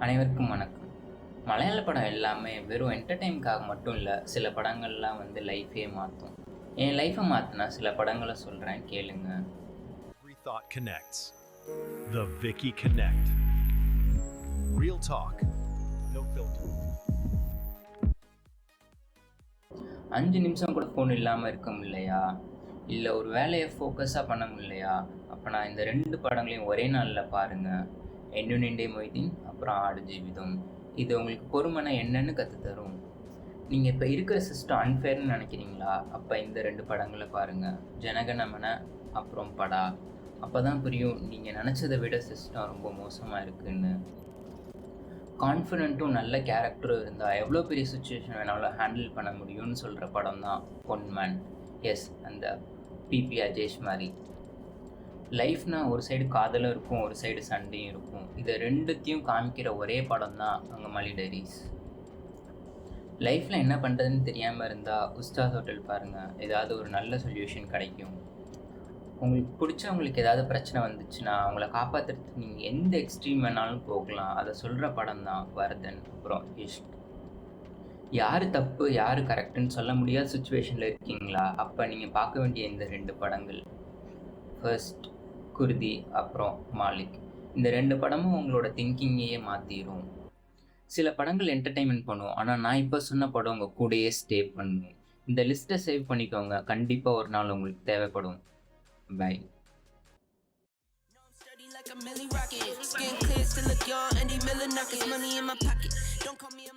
அனைவருக்கும் வணக்கம். மலையாள படம் எல்லாமே வெறும் என்டர்டெயின்க்காக மட்டும் இல்லை, சில படங்கள்லாம் வந்து லைஃபே மாற்றும். என் லைஃப்பை மாற்றினா சில படங்களை சொல்கிறேன், கேளுங்க. Every thought connects. The Vicky Connect. Real talk. No filter. 5 நிமிஷம் கூட ஃபோன் இல்லாமல் இருக்க முடியலையா? இல்லை ஒரு வேலையை ஃபோக்கஸாக பண்ண முடியலையா? அப்போ நான் இந்த 2 படங்களையும் ஒரே நாளில் பாருங்கள். என்னு நிண்டே மொய்தீன், அப்புறம் ஆடு ஜீவிதம். இது உங்களுக்கு பொறுமைனா என்னன்னு கற்றுத்தரும். நீங்கள் இப்போ இருக்கிற சிஸ்டம் அன்ஃபேர்னு நினைக்கிறீங்களா? அப்போ இந்த 2 படங்களை பாருங்கள், ஜனகணமன அப்புறம் படா. அப்போ தான் புரியும் நீங்கள் நினச்சதை விட சிஸ்டம் ரொம்ப மோசமாக இருக்குதுன்னு. கான்ஃபிடென்ட்டும் நல்ல கேரக்டரும் இருந்தால் எவ்வளோ பெரிய சுச்சுவேஷன் வேணாலும் ஹேண்டில் பண்ண முடியும்னு சொல்கிற படம் தான் பொன்மேன். எஸ், அந்த பிபி அஜேஷ் மாதிரி. லைஃப்னால் ஒரு சைடு காதலும் இருக்கும், ஒரு சைடு சண்டையும் இருக்கும். இதை ரெண்டுத்தையும் காமிக்கிற ஒரே படம் தான் அங்கே மலி டைரிஸ். லைஃப்பில் என்ன பண்ணுறதுன்னு தெரியாமல் இருந்தால் உஸ்தாத் ஹோட்டல் பாருங்கள், ஏதாவது ஒரு நல்ல சொல்யூஷன் கிடைக்கும். உங்களுக்கு பிடிச்சவங்களுக்கு ஏதாவது பிரச்சனை வந்துச்சுன்னா அவங்கள காப்பாற்றுறதுக்கு நீங்கள் எந்த எக்ஸ்ட்ரீம் வேணாலும் போகலாம். அதை சொல்கிற படம் தான் வரதன், அப்புறம் இஷ்க். யார் தப்பு யார் கரெக்டுன்னு சொல்ல முடியாத சுச்சுவேஷனில் இருக்கீங்களா? அப்போ நீங்கள் பார்க்க வேண்டிய இந்த 2 படங்கள், ஃபர்ஸ்ட் குருதி, அப்புறம் மாலிக். இந்த 2 படமும் உங்களோட திங்கிங்கையே மாற்றிடும். சில படங்கள் என்டர்டெயின்மெண்ட் பண்ணுவோம், ஆனால் நான் இப்போ சொன்ன படம் உங்கள் கூடயே ஸ்டே பண்ணும். இந்த லிஸ்ட்டை சேவ் பண்ணிக்கோங்க, கண்டிப்பாக ஒரு நாள் உங்களுக்கு தேவைப்படும். By. Like a milli rocket, skin clear, still look young, Andy Miller knockers, money in my pocket. Don't call me a